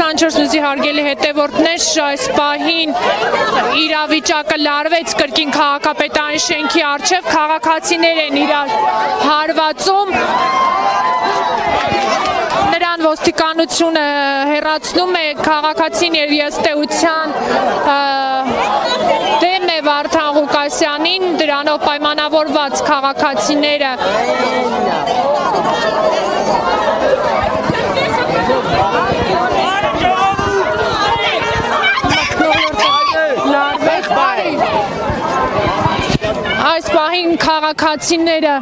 24-ի հարգելի հետևորդներ, այս պահին իրավիճակը լարվեց կրկին քաղաքապետարանի շենքի առջև, քաղաքացիներ են իրար հարվածում, նրան ոստիկանությունը հեռացնում է, քաղաքացին եւ ըստեյության դեմ է Վարդան Ղուկասյանին, դրանով պայմանավորված քաղաքացիները այս պահին քաղաքացիները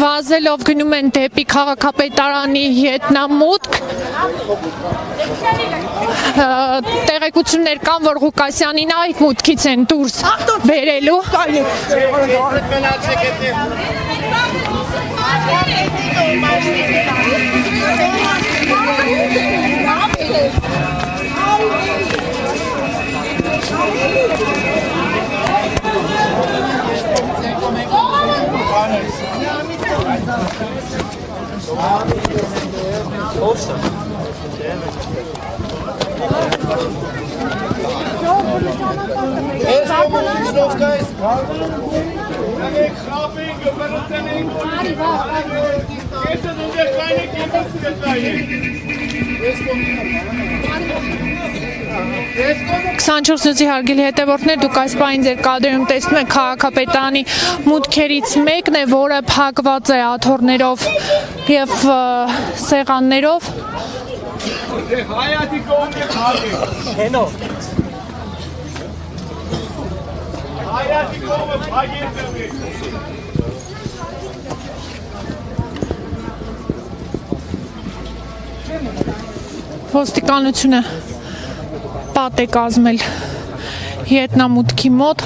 վազելով գնում են դեպի քաղաքապետարանի ետնամուտք, տեղեկություններ կան, որ Ղուկասյանին այդ մուտքից են դուրս բերելու։ Քսանչորսնոցի հարգելի հետևորդներ, դուք այս պահին ձեր կադրում տեսնում եք քաղաքապետարանի մուտքերից մեկն է, որը փակված է աթոռներով եւ սեղաններով։ Ոստիկանությունը պատ է կազմել ետնամուտքի մոտ։